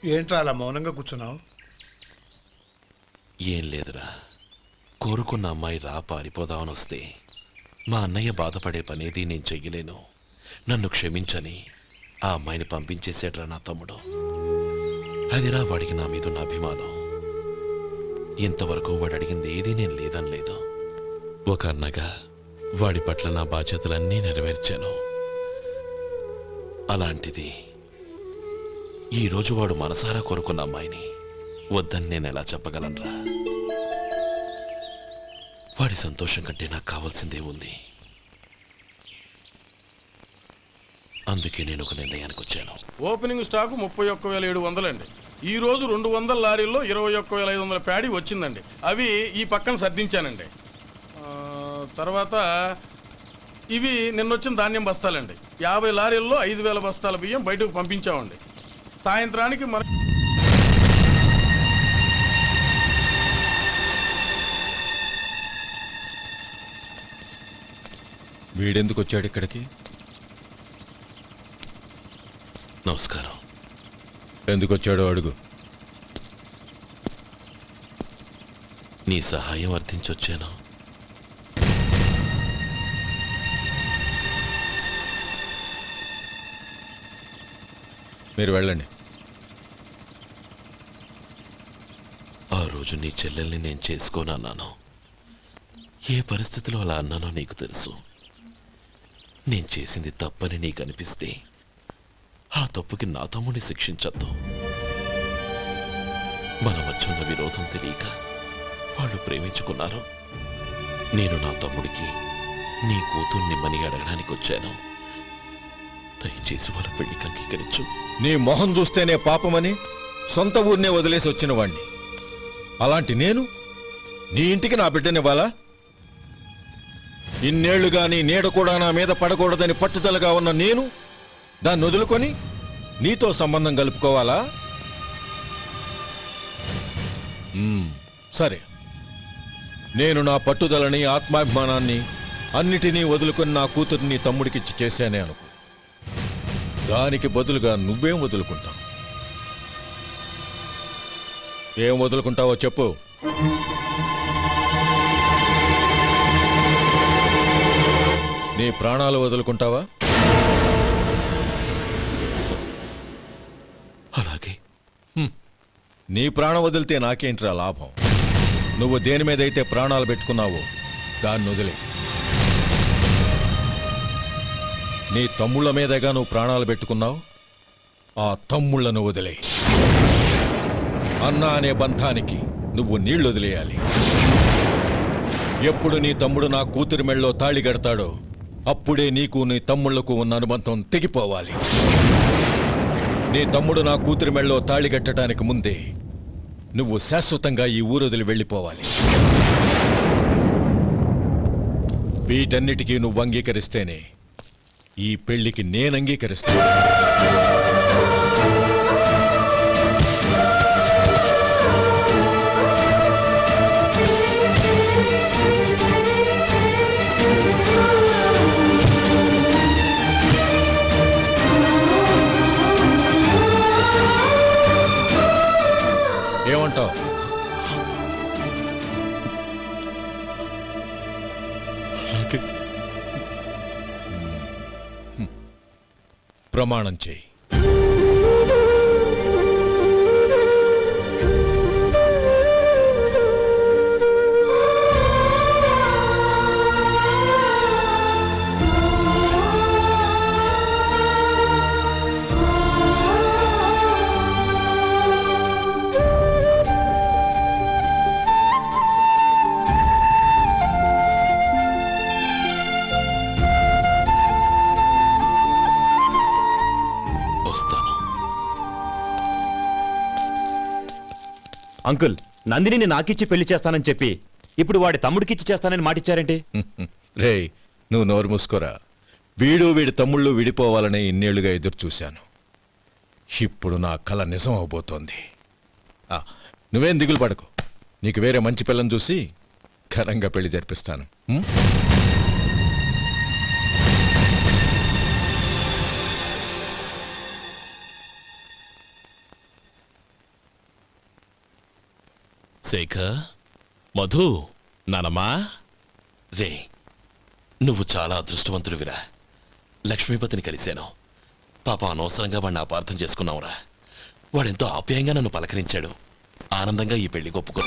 ఏంట్రా అలా మౌనంగా కూర్చున్నావు? ఏం లేదురా, కోరుకున్న అమ్మాయి రా పారిపోదామని వస్తే మా అన్నయ్య బాధపడే పనేది నేను చెయ్యలేను, నన్ను క్షమించని ఆ అమ్మాయిని పంపించేసాడ్రా నా తమ్ముడు. అదిరా వాడికి నా మీదున్న అభిమానం. ఇంతవరకు వాడు అడిగింది ఏదీ నేను లేదనలేదు. ఒక అన్నగా వాడి పట్ల నా బాధ్యతలన్నీ నెరవేర్చాను. అలాంటిది ఈరోజు వాడు మనసారా కోరుకున్న అమ్మాయిని వద్దని నేను ఎలా చెప్పగలనురా? వాడి సంతోషం కంటే నాకు కావాల్సిందే ఉంది. అందుకే నేను ఒక నిర్ణయానికి వచ్చాను. ఓపెనింగ్ స్టాకు 31,700 అండి. ఈ రోజు 200 లారీల్లో 21,500 ప్యాడీ వచ్చిందండి. అవి ఈ పక్కన సర్దించానండి. తర్వాత ఇవి నిన్నొచ్చిన ధాన్యం బస్తాలండి. 50 లారీల్లో 5,000 బస్తాల బియ్యం బయటకు పంపించామండి. సాయంత్రానికి మన వీడెందుకు వచ్చాడు ఇక్కడికి? నమస్కారం. ఎందుకు వచ్చాడో అడుగు. నీ సహాయం అర్థించొచ్చాను. మీరు వెళ్ళండి. ఆ రోజు నీ చెల్లెల్ని నేను చేసుకోనన్నాను. ఏ పరిస్థితిలో అలా అన్నానో నీకు తెలుసు. నేను చేసింది తప్పని నీకు అనిపిస్తే ఆ తప్పుకి నా తమ్ముడిని శిక్షించద్దు. మన మధ్య ఉన్న విరోధం తెలియక వాళ్ళు ప్రేమించుకున్నారు. నేను నా తమ్ముడికి నీ కూతుర్నిమ్మని అడగడానికి వచ్చాను. దయచేసి వాళ్ళ పెళ్లికి అంగీకరించు. నీ మొహం చూస్తేనే పాపమని సొంత ఊరినే వదిలేసి వచ్చిన వాణ్ణి. అలాంటి నేను నీ ఇంటికి నా బిడ్డనివ్వాలా? ఇన్నేళ్లుగా నీ నీడ కూడా నా మీద పడకూడదని పట్టుదలగా ఉన్న నేను దాన్ని వదులుకొని నీతో సంబంధం కలుపుకోవాలా? సరే, నేను నా పట్టుదలని ఆత్మాభిమానాన్ని అన్నిటినీ వదులుకొని నా కూతుర్ని తమ్ముడికిచ్చి చేశానే అనుకో. దానికి బదులుగా నువ్వేం వదులుకుంటావు? ఏం వదులుకుంటావో చెప్పు. నీ ప్రాణాలు వదులుకుంటావా? అలాగే. నీ ప్రాణం వదిలితే నాకేంట్రా లాభం? నువ్వు దేని మీదైతే ప్రాణాలు పెట్టుకున్నావో దాన్ని వదిలే. నీ తమ్ముళ్ళ మీదగా నువ్వు ప్రాణాలు పెట్టుకున్నావు. ఆ తమ్ముళ్లను వదిలే. అన్న అనే బంధానికి నువ్వు నీళ్లు వదిలేయాలి. ఎప్పుడు నీ తమ్ముడు నా కూతురి మెళ్ళలో తాళి కడతాడో అప్పుడే నీకు నీ తమ్ముళ్లకు ఉన్న అనుబంధం తెగిపోవాలి. నీ తమ్ముడు నా కూతురి మెళ్ళలో తాళి కట్టడానికి ముందే నువ్వు శాశ్వతంగా ఈ ఊరొదిలి వెళ్ళిపోవాలి. వీటన్నిటికీ నువ్వు అంగీకరిస్తేనే ఈ పెళ్లికి నేను అంగీకరిస్తాను. ఏమంటావు? ప్రమాణం చేయి. అంకుల్, నందిని నాకిచ్చి పెళ్లి చేస్తానని చెప్పి ఇప్పుడు వాడి తమ్ముడికిచ్చి చేస్తానని మాటిచ్చారేంటి? రే, నువ్వు నోరు మూసుకోరా. వీడి తమ్ముళ్ళు విడిపోవాలనే ఇన్నేళ్లుగా ఎదురు చూశాను. ఇప్పుడు నా కల నిజం అవబోతోంది. నువ్వేం దిగులు పడకు. నీకు వేరే మంచి పిల్లని చూసి ఘనంగా పెళ్లి జరిపిస్తాను. శేఖర్, మధు, నానమ్మా. రే, నువ్వు చాలా అదృష్టవంతుడివిరా. లక్ష్మీపతిని కలిశాను. పాప అనవసరంగా వాడిని అపార్థం చేసుకున్నావురా. వాడెంతో ఆప్యాయంగా నన్ను పలకరించాడు. ఆనందంగా ఈ పెళ్లి ఒప్పుకో.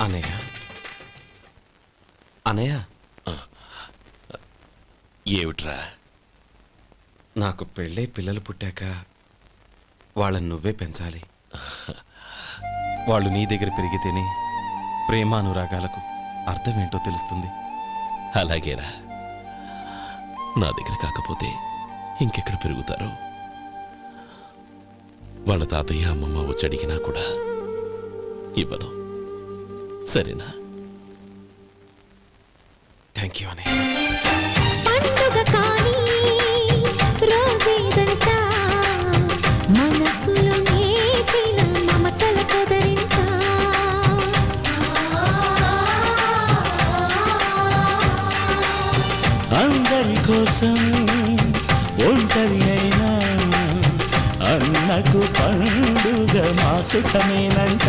అనయ్య, అనయ్య, ఏమిట్రా? నాకు పెళ్ళై పిల్లలు పుట్టాక వాళ్ళని నువ్వే పెంచాలి. వాళ్ళు నీ దగ్గర పెరిగితేనే ప్రేమానురాగాలకు అర్థమేంటో తెలుస్తుంది. అలాగేరా. నా దగ్గర కాకపోతే ఇంకెక్కడ పెరుగుతారు? వాళ్ళ తాతయ్య అమ్మమ్మ వచ్చి అడిగినా కూడా ఇవ్వను. సరేనా? థ్యాంక్ యూ అనయ్య. పండుగ కానీ రోజేదంతా మనసులో వేసిన మమతల పొదరింత అందరి కోసం ఒంటరి అయినా అన్నకు పండుగ మా సుఖమేనంట.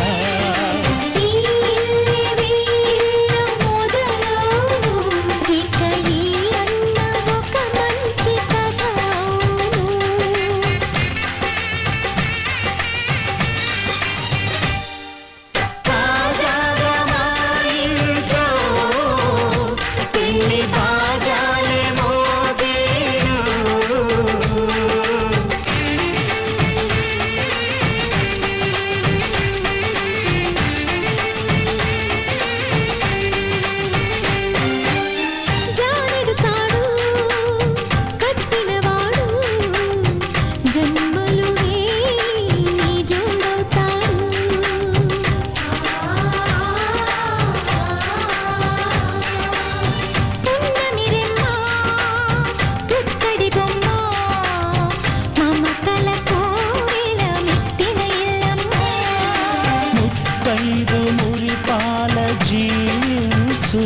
మురిపాల జీవించు